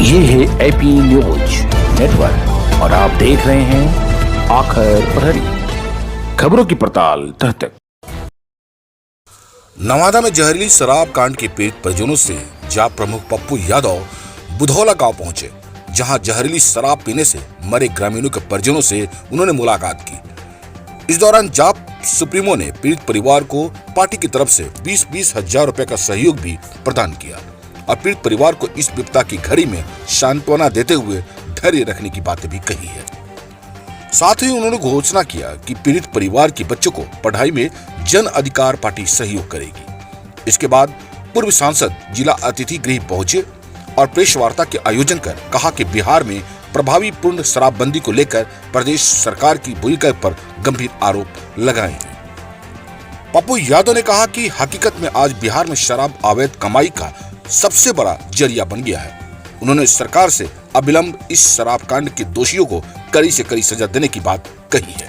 ये है AP news network और आप देख रहे हैं आखिर प्रहरी, खबरों की पड़ताल तह तक। नवादा में जहरीली शराब कांड के पीड़ित परिजनों से जाप प्रमुख पप्पू यादव बुधौला गांव पहुंचे, जहां जहरीली शराब पीने से मरे ग्रामीणों के परिजनों से उन्होंने मुलाकात की। इस दौरान जाप सुप्रीमो ने पीड़ित परिवार को पार्टी की तरफ से 20-20 हजार रुपए का सहयोग भी प्रदान किया और पीड़ित परिवार को इस विपदा की घड़ी में सांत्वना देते हुए धैर्य रखने की बातें भी कही है। साथ ही उन्होंने घोषणा किया कि पीड़ित परिवार के बच्चों को पढ़ाई में जन अधिकार पार्टी सहयोग करेगी। इसके बाद पूर्व सांसद जिला अतिथि गृह पहुंचे और प्रेस वार्ता के आयोजन कर कहा कि बिहार में प्रभावी पूर्ण शराबबंदी को लेकर प्रदेश सरकार की भूमिका पर गंभीर आरोप लगाए। पप्पू यादव ने कहा कि हकीकत में आज बिहार में शराब अवैध कमाई का सबसे बड़ा जरिया बन गया है। उन्होंने सरकार से अविलंब इस शराब कांड के दोषियों को कड़ी से कड़ी सजा देने की बात कही है।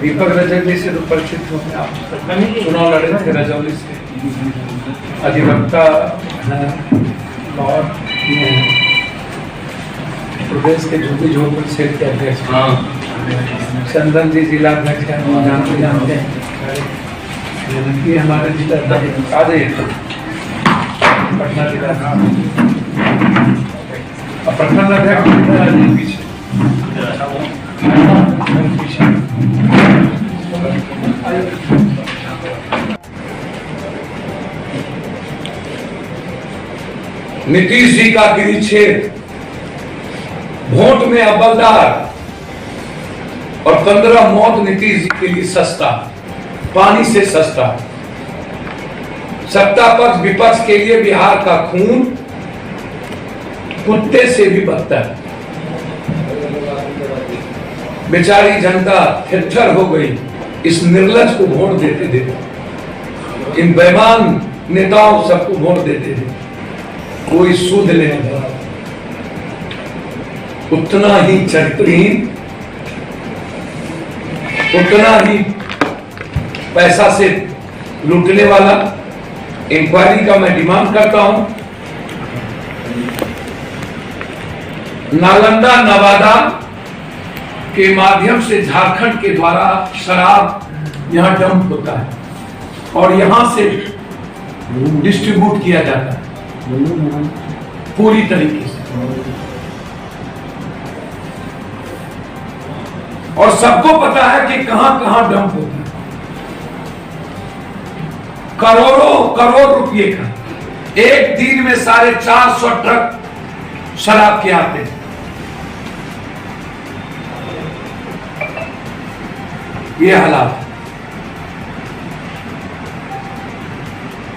दीपक रजौली से परिचित हो, चुनाव लड़े थे रजौली से, अधिवक्ता और प्रदेश के झोपड़ी क्षेत्र के अध्यक्ष चंदन जी जिला अध्यक्ष हैं, जानते हैं ये हमारे जिला पटना जिला प्रखंड अध्यक्ष नीतीश जी का गिरिच्छेद, वोट में अव्वलदार और 15 मौत नीतीश जी के लिए सस्ता, पानी से सस्ता। सत्ता पक्ष विपक्ष के लिए बिहार का खून कुत्ते से भी बदतर। बेचारी जनता थिरथर हो गई इस निर्लज को वोट देते देते, इन बेईमान नेताओं सबको वोट देते थे। कोई सूद लेने वाला, उतना ही चरित्रहीन, उतना ही पैसा से लूटने वाला। इंक्वायरी का मैं डिमांड करता हूं। नालंदा नवादा के माध्यम से झारखंड के द्वारा शराब यहां डंप होता है और यहां से डिस्ट्रीब्यूट किया जाता है पूरी तरीके से, और सबको पता है कि कहां कहां डंप होता है। करोड़ रुपए का एक दिन में 450 ट्रक शराब के आते हैं। ये हालात,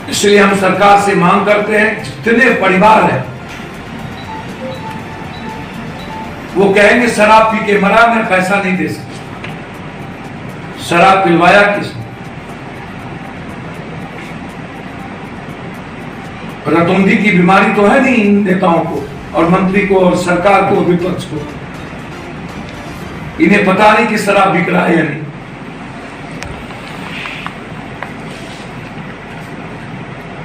इसलिए हम सरकार से मांग करते हैं, जितने परिवार हैं वो कहेंगे शराब पी के मरा, मैं पैसा नहीं दे सकता। शराब पिलवाया किसने? रतुंधी की बीमारी तो है नहीं इन नेताओं को और मंत्री को और सरकार को, विपक्ष को। इन्हें पता नहीं कि शराब बिक रहा है या नहीं।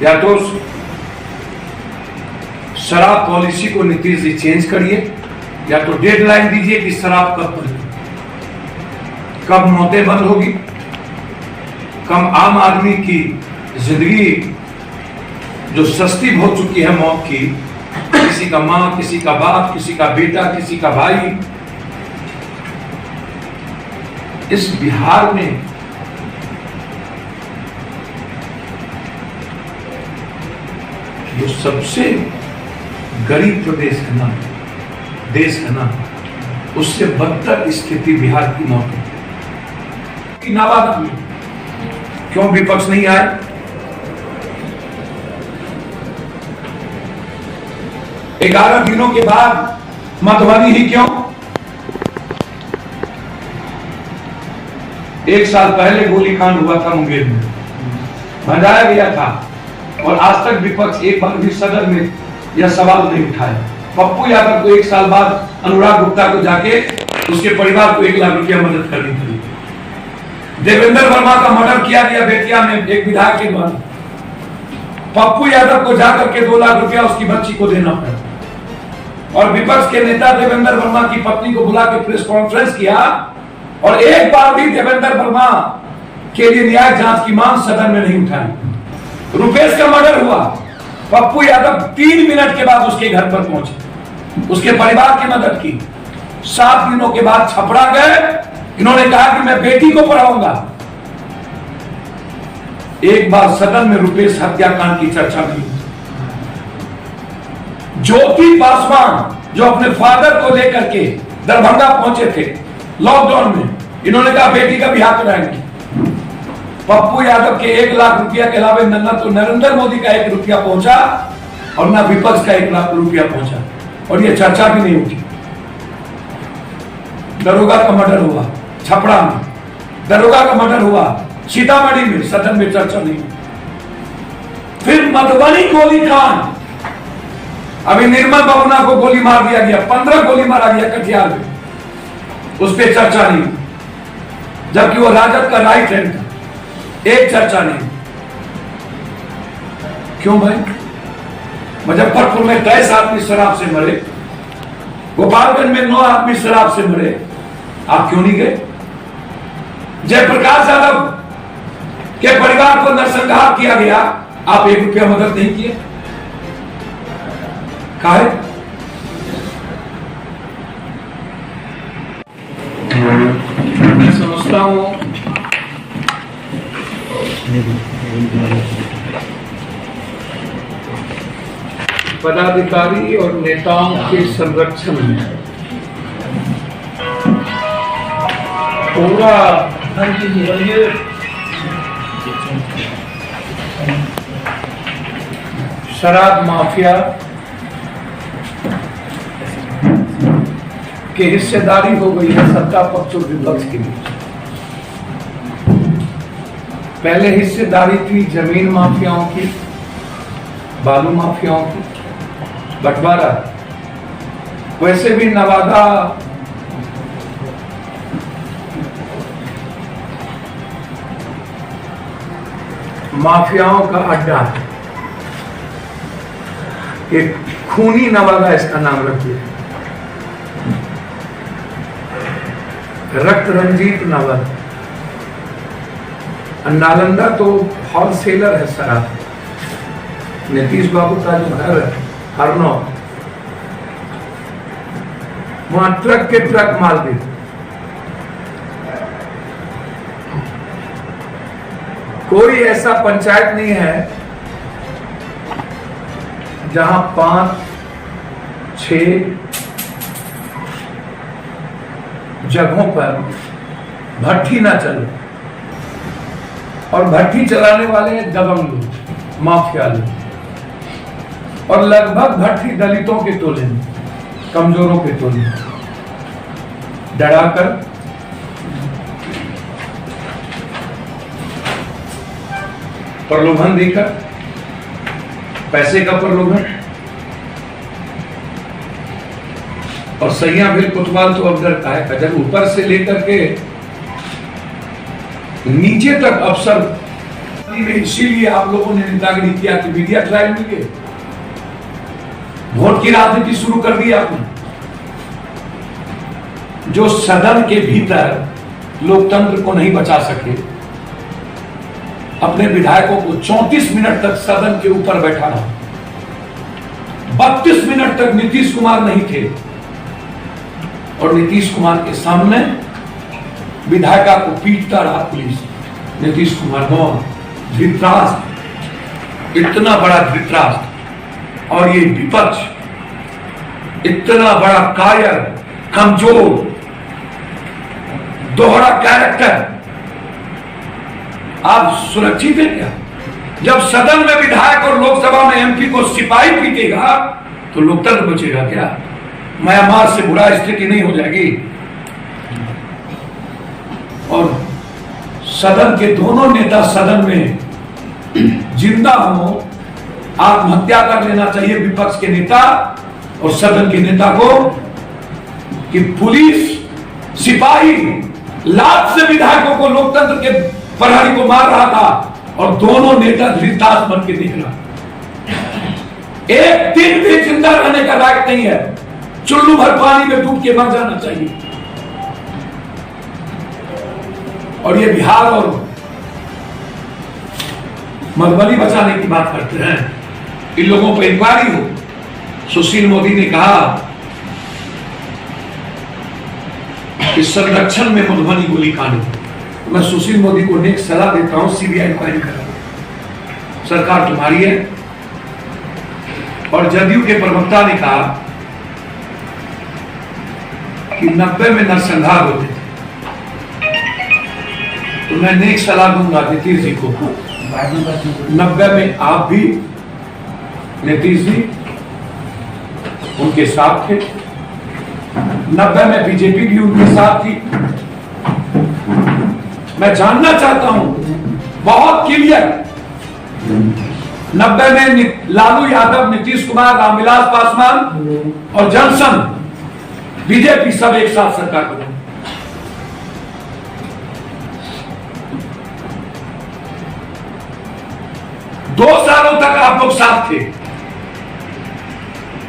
या तो शराब पॉलिसी को नीतीश जी चेंज करिए, या तो डेडलाइन दीजिए कि शराब कब बंद, कब मौतें बंद होगी, कब आम आदमी की जिंदगी जो सस्ती हो चुकी है मौत की, किसी का मां, किसी का बाप, किसी का बेटा, किसी का भाई, इस बिहार में जो सबसे गरीब प्रदेश है ना, देश है ना, उससे बदतर स्थिति बिहार की मौत है। नवादा में क्यों विपक्ष नहीं आए? ग्यारह दिनों के बाद मधुबनी ही क्यों? 1 साल पहले गोलीकांड हुआ था मुंगेर में, भजाया गया था और आज तक विपक्ष एक बार भी सदन में यह सवाल नहीं उठाया। पप्पू यादव को 1 साल बाद अनुराग गुप्ता को जाके उसके परिवार को 1 लाख रुपया मदद करनी पड़ी। देवेंद्र वर्मा का मर्डर किया गया बेतिया में एक विधायक के द्वारा। पप्पू यादव को जाकर के 2 लाख रुपया उसकी बच्ची को देना पड़ा। और विपक्ष के नेता देवेंद्र वर्मा की पत्नी को बुला के प्रेस कॉन्फ्रेंस किया और एक बार भी देवेंद्र वर्मा के लिए न्याय जांच की मांग सदन में नहीं उठाई। रुपेश का मर्डर हुआ, पप्पू यादव 3 मिनट के बाद उसके घर पर पहुंचे, उसके परिवार की मदद की। 7 दिनों के बाद छपरा गए, इन्होंने कहा कि मैं बेटी को पढ़ाऊंगा। एक बार सदन में रुपेश हत्याकांड की चर्चा नहीं। ज्योति पासवान जो अपने फादर को लेकर के दरभंगा पहुंचे थे लॉकडाउन में, इन्होंने कहा बेटी का ब्याह कराएंगे। पप्पू यादव के 1 लाख रुपया के अलावा न तो नरेंद्र मोदी का 1 रुपया पहुंचा और न विपक्ष का 1 लाख रुपया पहुंचा, और यह चर्चा भी नहीं उठी। दरोगा का मर्डर हुआ छपरा में, दरोगा का मर्डर हुआ सीतामढ़ी में, सदन में चर्चा नहीं। फिर मधुबनी गोलीकांड, अभी निर्मल बबुना को गोली मार दिया गया, 15 गोली मारा गया कटिहार में, उस पर चर्चा नहीं, जबकि वो राजद का राइट हैंड था, एक चर्चा नहीं। क्यों भाई? मुजफ्फरपुर में 23 आदमी शराब से मरे, गोपालगंज में 9 आदमी शराब से मरे, आप क्यों नहीं गए? जयप्रकाश यादव के परिवार को नरसंहार किया गया, आप 1 रुपया मदद नहीं किए, काहे? मैं समझता हूं पदाधिकारी और नेताओं के संरक्षण में पूरा शराब माफिया की हिस्सेदारी हो गई है सत्ता पक्ष और विपक्ष के बीच। पहले हिस्सेदारी थी जमीन माफियाओं की, बालू माफियाओं की, बंटवारा। वैसे भी नवादा माफियाओं का अड्डा है, एक खूनी नवादा इसका नाम रख दिया, रक्त रंजीत नवादा। नालंदा तो होलसेलर है शराब, नीतीश बाबू का जो घर है हरनौत, वहां ट्रक के ट्रक माल भी। कोई ऐसा पंचायत नहीं है जहां 5-6 जगहों पर भट्टी ना चले, और भट्टी चलाने वाले दबंग लोग, माफिया लोग, और लगभग भट्टी दलितों के टोले में, कमजोरों के टोले में डराकर प्रलोभन देकर, पैसे का प्रलोभन। और सैया बिल कोतवाल तो अब डरता है, जब ऊपर से लेकर के नीचे तक अफसर, इसीलिए आप लोगों ने नेतागिरी किया कि मीडिया ट्रायल में गए, वोट की राजनीति शुरू कर दी आपने। जो सदन के भीतर लोकतंत्र को नहीं बचा सके, अपने विधायकों को 34 मिनट तक सदन के ऊपर बैठा रहा, 32 मिनट तक नीतीश कुमार नहीं थे, और नीतीश कुमार के सामने विधायिका को पीटता रहा पुलिस। नीतीश कुमार कौन? धृतराष्ट्र, इतना बड़ा धृतराष्ट्र, और ये विपक्ष इतना बड़ा कायर, कमजोर, दोहरा कैरेक्टर। आप सुरक्षित हैं क्या? जब सदन में विधायक और लोकसभा में एमपी को सिपाही पीटेगा तो लोकतंत्र बचेगा क्या? म्यांमार से बुरा स्थिति नहीं हो जाएगी। और सदन के दोनों नेता सदन में जिंदा हो, आत्महत्या कर लेना चाहिए विपक्ष के नेता और सदन के नेता को, कि पुलिस सिपाही लात से विधायकों को, लोकतंत्र के प्रहरी को मार रहा था, और दोनों नेता धृतराष्ट्र बन के देख रहा। एक दिन भी जिंदा रहने का लायक नहीं है, चुल्लू भर पानी में डूब के मर जाना चाहिए। और ये बिहार और मधुबनी बचाने की बात करते हैं, इन लोगों पर इंक्वायरी हो। सुशील मोदी ने कहा कि संरक्षण में मधुबनी गोलीकांड हो। मैं सुशील मोदी को नेक सलाह देता हूं, सीबीआई इंक्वायरी करा, सरकार तुम्हारी है। और जदयू के प्रवक्ता ने कहा कि 90 में नरसंहार होते थे, तो मैं नेक सलाह दूंगा नीतीश जी को, 90 में आप भी नीतीश जी उनके साथ थे, 90 में बीजेपी भी उनके साथ थी। मैं जानना चाहता हूं बहुत क्लियर, 90 में लालू यादव, नीतीश कुमार, रामविलास पासवान और जनसंघ, बीजेपी सब एक साथ सरकार बने। दो सालों तक आप लोग साथ थे।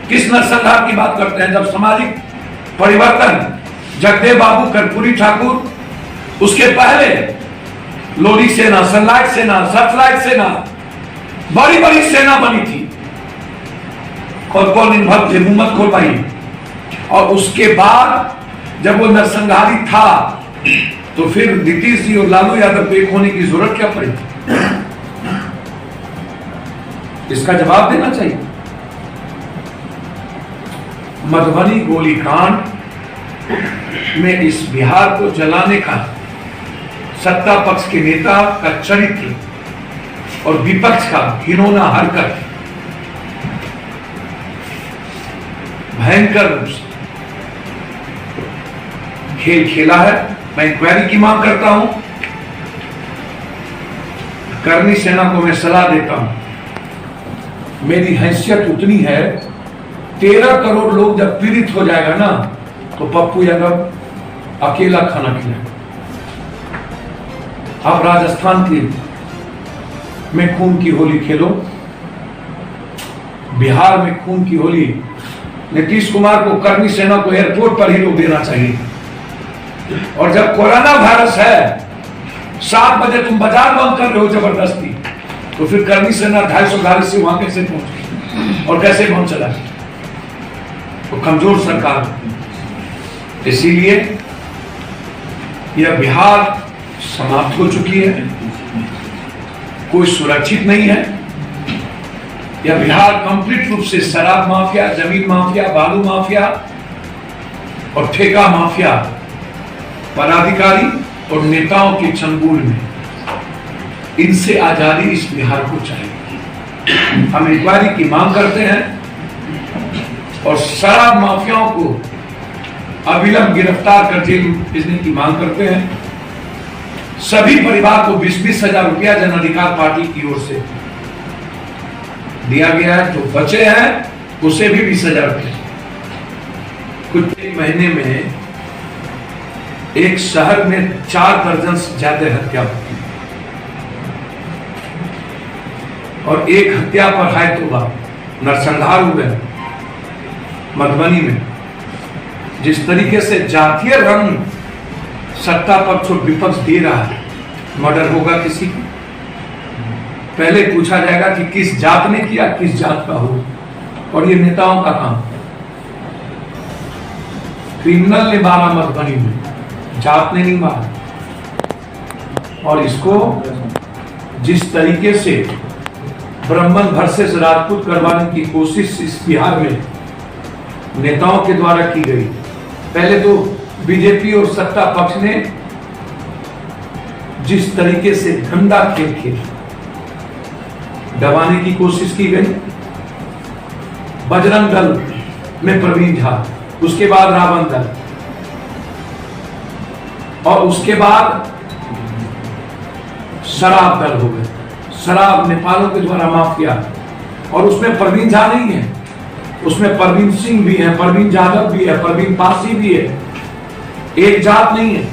किस नरसंहार की बात करते हैं? जब सामाजिक परिवर्तन, जगदेव बाबू, कर्पूरी ठाकुर, उसके पहले लोरी सेना, सनलाइट सेना, सर्चलाइट सेना, बड़ी बड़ी सेना बनी थी और कौन इन्वॉल्व थे? मुहम्मद खोरबाई। और उसके बाद जब वो नरसंहारी था तो फिर नीतीश जी और लालू यादव को एक होने की जरूरत क्या पड़ी? इसका जवाब देना चाहिए। मधुबनी गोलीकांड में इस बिहार को जलाने का सत्ता पक्ष के नेता का चरित्र और विपक्ष का घिनौना हरकत भयंकर रूप से खेल खेला है। मैं इंक्वायरी की मांग करता हूं। करनी सेना को मैं सलाह देता हूं, मेरी हैसियत उतनी है, 13 करोड़ लोग जब पीड़ित हो जाएगा ना तो पप्पू यादव अकेला खाना खिलाएगा। आप राजस्थान के में खून की होली खेलो, बिहार में खून की होली। नीतीश कुमार को, करनी सेना को एयरपोर्ट पर ही रोक देना चाहिए। और जब कोरोना वायरस है, 7 बजे तुम बाजार बंद कर रहे हो जबरदस्ती, तो फिर करनी सेना 250 गाड़ी से वहां कैसे पहुंचे और कैसे पहुंच चला? तो कमजोर सरकार। इसीलिए यह बिहार समाप्त हो चुकी है, कोई सुरक्षित नहीं है। यह बिहार कंप्लीट रूप से शराब माफिया, जमीन माफिया, बालू माफिया और ठेका माफिया, पदाधिकारी और नेताओं के चंगुल में, इनसे आजादी इस बिहार को चाहिए। हम इंक्वायरी की मांग करते हैं और शराब माफियाओं को अविलंब गिरफ्तार कर जेल भेजने की मांग करते हैं। सभी परिवार को 20-20 हजार रुपया जन अधिकार पार्टी की ओर से दिया गया है। जो बचे हैं उसे भी 20 हजार रुपये। कुछ एक महीने में एक शहर में 4 दर्जन से ज्यादा हत्या हुई और एक हत्या पर है तो नरसंहार हुए मधुबनी में। जिस तरीके से जातीय रंग सत्ता पक्ष और विपक्ष दे रहा है, मर्डर होगा किसी की, पहले पूछा जाएगा कि किस जात ने किया, किस जात का हो। और ये नेताओं का काम। क्रिमिनल ने मारा मधुबनी में, जात ने नहीं मारा। और इसको जिस तरीके से ब्राह्मण वर्सेस राजपूत करवाने की कोशिश इस बिहार में नेताओं के द्वारा की गई, पहले तो बीजेपी और सत्ता पक्ष ने जिस तरीके से गंदा खेल खेला, दबाने की कोशिश की गई। बजरंग दल में प्रवीण झा, उसके बाद रावण दल, और उसके बाद शराब दल हो गए। शराब नेपालों के द्वारा माफिया, और उसमें प्रवीण झा नहीं है, उसमें परवीन सिंह भी है, परवीन यादव भी है, परवीन पासी भी है। एक जात नहीं है,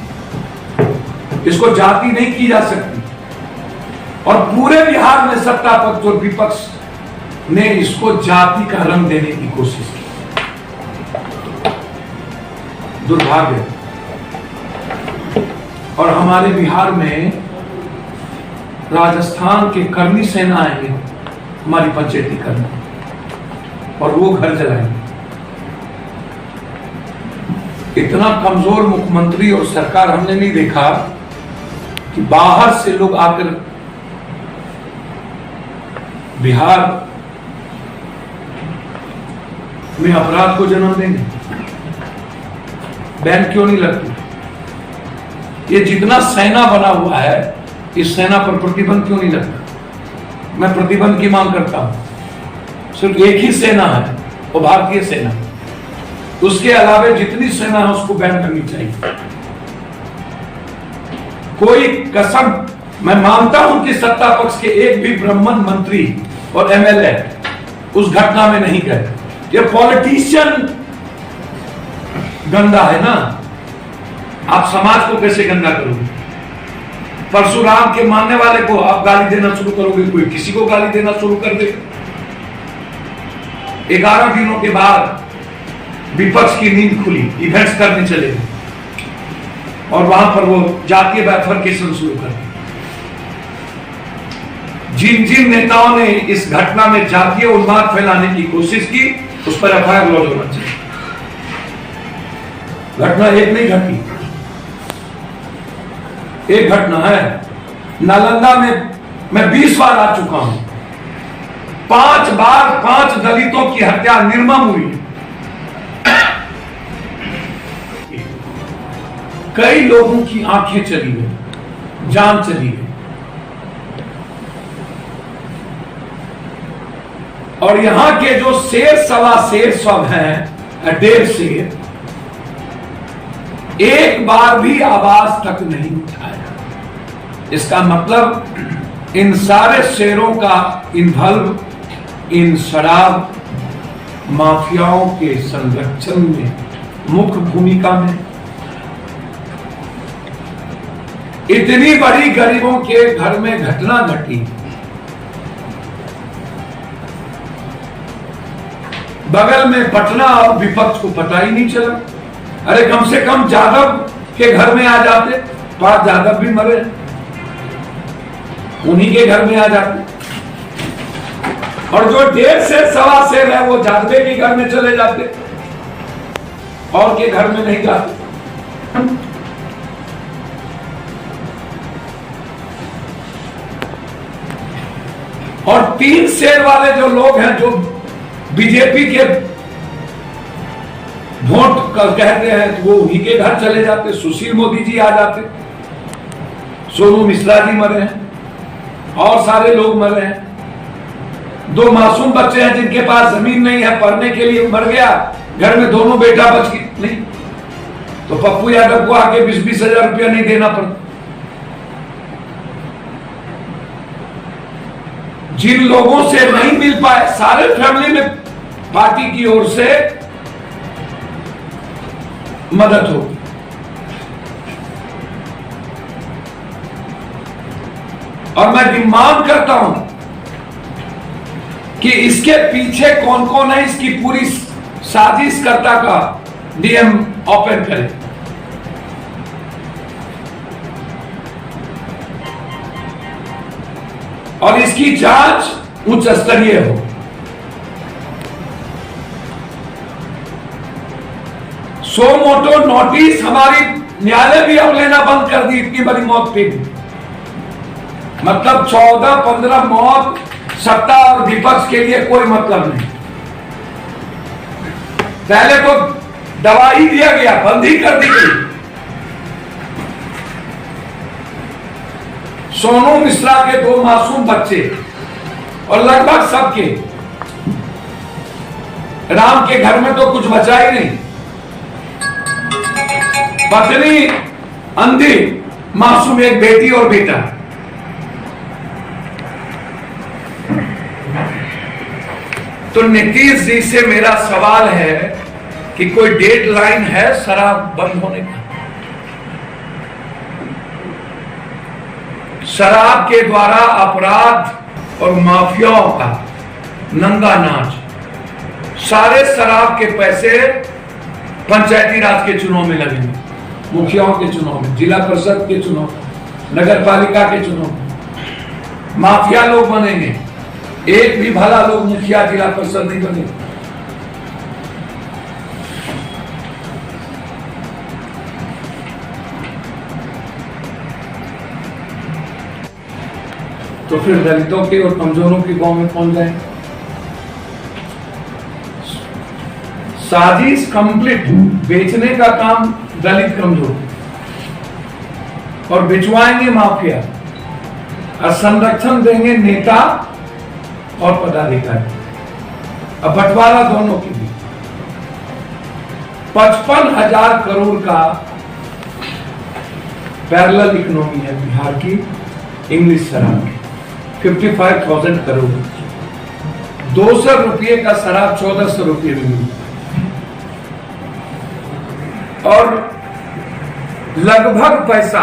इसको जाति नहीं की जा सकती। और पूरे बिहार में सत्ता पक्ष और विपक्ष ने इसको जाति का रंग देने की कोशिश की। दुर्भाग्य। और हमारे बिहार में राजस्थान के कर्मी सेना आएंगे हमारी पंचायती करने, और वो घर जलाएंगे। इतना कमजोर मुख्यमंत्री और सरकार हमने नहीं देखा कि बाहर से लोग आकर बिहार में अपराध को जन्म देंगे। बैन क्यों नहीं लगती? ये जितना सेना बना हुआ है, इस सेना पर प्रतिबंध क्यों नहीं लगता? मैं प्रतिबंध की मांग करता हूं। सिर्फ एक ही सेना है, वो भारतीय सेना। उसके अलावा जितनी सेना है उसको बैन करनी चाहिए। कोई कसम, मैं मानता हूं कि सत्ता पक्ष के एक भी ब्राह्मण मंत्री और एमएलए उस घटना में नहीं गए। ये पॉलिटिशियन गंदा है ना। आप समाज को कैसे गंदा करोगे? परशुराम के मानने वाले को आप गाली देना शुरू करोगे, कोई किसी को गाली देना शुरू कर दे। 11 दिनों के बाद विपक्ष की नींद खुली, इवेंट्स करने चले और वहां पर वो जातीय बाइफरकेशन शुरू कर दी। जिन जिन नेताओं ने इस घटना में जातीय उन्माद फैलाने की कोशिश की, उस पर एफआईआर लॉन्च होना चाहिए। घटना एक नहीं घटी, एक घटना है। नालंदा में मैं 20 बार आ चुका हूं। 5 बार 5 दलितों की हत्या निर्मम हुई। कई लोगों की आंखें चली गई, जान चली गई। और यहां के जो शेर सवा शेर सब हैं, 1.5 शेर, एक बार भी आवाज तक नहीं उठाया। इसका मतलब इन सारे शेरों का इन्वॉल्व इन शराब माफियाओं के संरक्षण में मुख्य भूमिका में। इतनी बड़ी गरीबों के घर में घटना घटी, बगल में पटना, और विपक्ष को पता ही नहीं चला। अरे कम से कम यादव के घर में आ जाते, 5 यादव भी मरे, उन्हीं के घर में आ जाते। और जो 1.5 शेर सवा शेर है, वो यादवे के घर में चले जाते, और के घर में नहीं जाते। और 3 शेर वाले जो लोग हैं, जो बीजेपी के वोट कहते हैं, तो वो उन्हीं के घर चले जाते। सुशील मोदी जी आ जाते, सोनू मिश्रा जी मरे हैं, और सारे लोग मरे हैं। 2 मासूम बच्चे हैं जिनके पास जमीन नहीं है, पढ़ने के लिए मर गया, घर में दोनों बेटा बच गए नहीं, तो पप्पू यादव को आके 20-20 हजार रुपया नहीं देना पड़ता। जिन लोगों से नहीं मिल पाए, सारे फैमिली में पार्टी की ओर से मदद होगी। और मैं डिमांड करता हूं कि इसके पीछे कौन कौन है, इसकी पूरी साजिशकर्ता का डीएम ओपन करे। और इसकी जांच उच्च स्तरीय हो। सो मोटो नोटिस हमारी न्यायालय भी अब लेना बंद कर दी, इतनी बड़ी मौत पे। मतलब 14-15 मौत सत्ता और विपक्ष के लिए कोई मतलब नहीं। पहले तो दवाई दिया गया, बंद ही कर दी गई। सोनू मिश्रा के 2 मासूम बच्चे, और लगभग सबके, राम के घर में तो कुछ बचा ही नहीं। पत्नी अंधी, मासूम एक बेटी और बेटा। तो नीतीश जी से मेरा सवाल है कि कोई डेडलाइन है शराब बंद होने का? शराब के द्वारा अपराध और माफियाओं का नंगा नाच, सारे शराब के पैसे पंचायती राज के चुनाव में लगेंगे, मुखियाओं के चुनाव में, जिला परिषद के चुनाव, नगर पालिका के चुनाव। माफिया लोग बनेंगे, एक भी भला लोग मुखिया जिला परिषद नहीं बनेंगे। तो फिर दलितों के और कमजोरों के गांव में कौन जाए? साजिश कंप्लीट, बेचने का काम दलित कमजोर और बिचवाएंगे माफिया और संरक्षण देंगे नेता और पदाधिकारी। अब बंटवारा दोनों के बीच 55,000 करोड़ का पैरेलल इकोनॉमी है बिहार की, इंग्लिश शराब की 55,000 करोड़, 200 रुपये का शराब 1400 रुपये में मिली और लगभग पैसा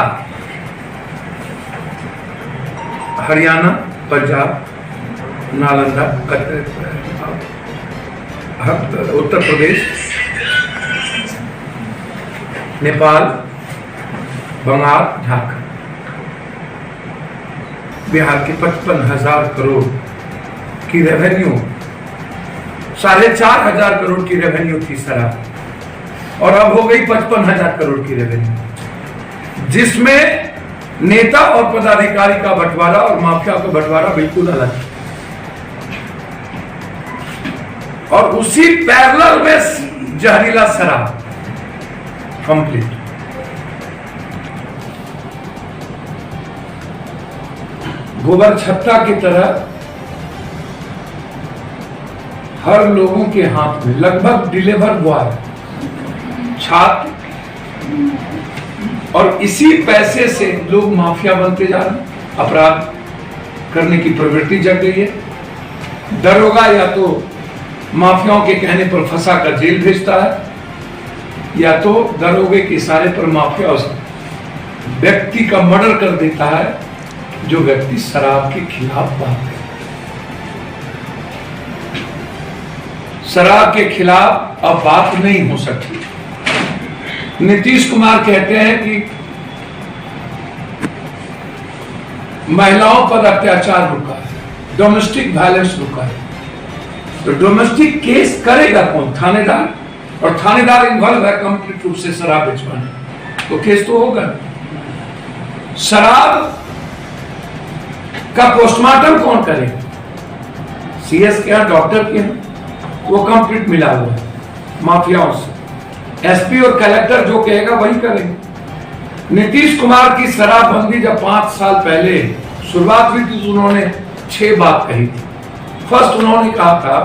हरियाणा, पंजाब, नालंदा, उत्तर प्रदेश, नेपाल, बंगाल, झारखंड, बिहार की 55,000 करोड़ की रेवेन्यू, 4,500 करोड़ की रेवेन्यू थी शराब और अब हो गई 55,000 करोड़ की रेवेन्यू, जिसमें नेता और पदाधिकारी का बंटवारा और माफिया का बंटवारा बिल्कुल अलग है। और उसी पैरेलल में जहरीला शराब कंप्लीट। गोबर छत्ता की तरह हर लोगों के हाथ में, लगभग डिलीवर बॉय, छात्र, और इसी पैसे से लोग माफिया बनते जा रहे हैं, अपराध करने की प्रवृत्ति जग गई है। दरोगा या तो माफियाओं के कहने पर फंसा कर जेल भेजता है या तो दरोगे के इशारे पर माफिया उस व्यक्ति का मर्डर कर देता है जो व्यक्ति शराब के खिलाफ बात करे। शराब के खिलाफ अब बात नहीं हो सकती। नीतीश कुमार कहते हैं कि महिलाओं पर अत्याचार रुका है, डोमेस्टिक वायलेंस रुका है, तो डोमेस्टिक केस करेगा कौन? थानेदार, और थानेदार इन्वॉल्व है कंप्लीट रूप से शराब बेचवाने, तो केस तो होगा। शराब का पोस्टमार्टम कौन करेगा? सीएस के यहाँ, डॉक्टर के यहाँ, वो कंप्लीट मिला हुआ है माफियाओं से। एसपी और कलेक्टर जो कहेगा वही करेंगे। नीतीश कुमार की शराबबंदी जब 5 साल पहले शुरुआत हुई थी, उन्होंने 6 बात कही थी। फर्स्ट उन्होंने कहा था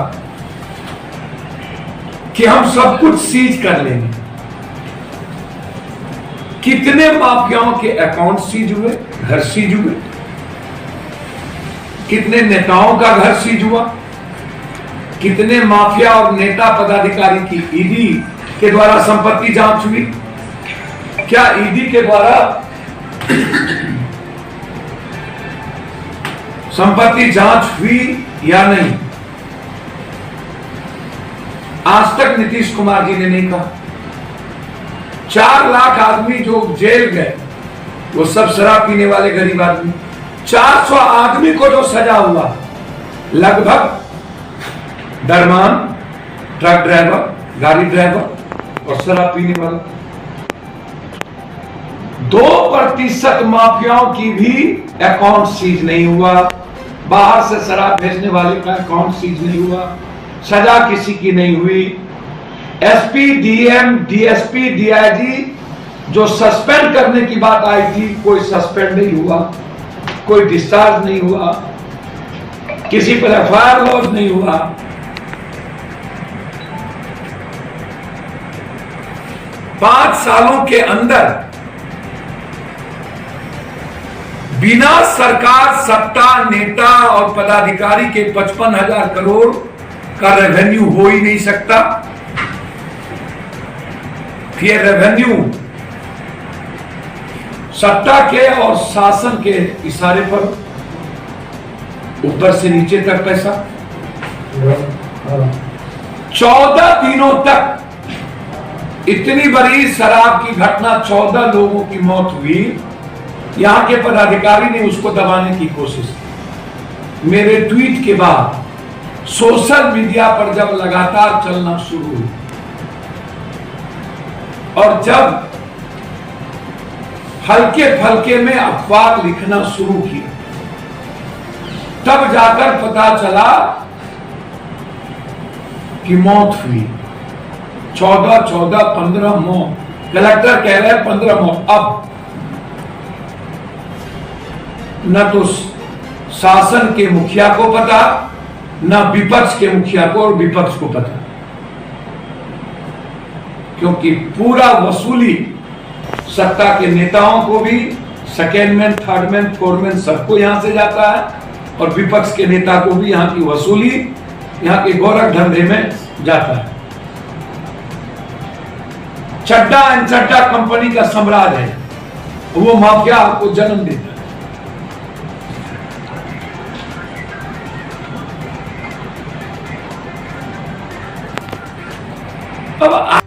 कि हम सब कुछ सीज कर लेंगे। कितने माफियाओं के अकाउंट सीज हुए, घर सीज हुए, कितने नेताओं का घर सीज हुआ, कितने माफिया और नेता पदाधिकारी की ईडी के द्वारा संपत्ति जांच हुई, क्या ईडी के द्वारा संपत्ति जांच हुई या नहीं? आज तक नीतीश कुमार जी ने नहीं कहा। 4 लाख आदमी जो जेल गए वो सब शराब पीने वाले गरीब आदमी। 400 आदमी को जो सजा हुआ, लगभग दरमान, ट्रक ड्राइवर, गाड़ी ड्राइवर और शराब पीने वाला। 2% माफियाओं की भी अकाउंट सीज नहीं हुआ। बाहर से शराब भेजने वाले का अकाउंट सीज नहीं हुआ। सजा किसी की नहीं हुई। एसपी, डीएम, डीएसपी, डीआईजी जो सस्पेंड करने की बात आई थी, कोई सस्पेंड नहीं हुआ, कोई डिस्चार्ज नहीं हुआ, किसी पर एफआईआर लॉन्च नहीं हुआ। पांच सालों के अंदर बिना सरकार, सत्ता, नेता और पदाधिकारी के 55,000 करोड़ का रेवेन्यू हो ही नहीं सकता। ये रेवेन्यू सत्ता के और शासन के इशारे पर ऊपर से नीचे तक पैसा, 14 दिनों तक इतनी बड़ी शराब की घटना, 14 लोगों की मौत हुई। यहां के पदाधिकारी ने उसको दबाने की कोशिश की। मेरे ट्वीट के बाद सोशल मीडिया पर जब लगातार चलना शुरू हुई और जब हल्के फल्के में अफवाह लिखना शुरू किया, तब जाकर पता चला कि मौत हुई। 15 मौत, कलेक्टर कह रहे हैं 15 मौत। अब न तो शासन के मुखिया को पता, न विपक्ष के मुखिया को और विपक्ष को पता, क्योंकि पूरा वसूली सत्ता के नेताओं को भी, second man, third man, fourth man सबको यहां से जाता है, और विपक्ष के नेता को भी यहां की वसूली, यहां के गोरख धंधे में जाता है। चड्डा एंड चड्डा कंपनी का साम्राज्य है, वो माफिया आपको जन्म देता है। अब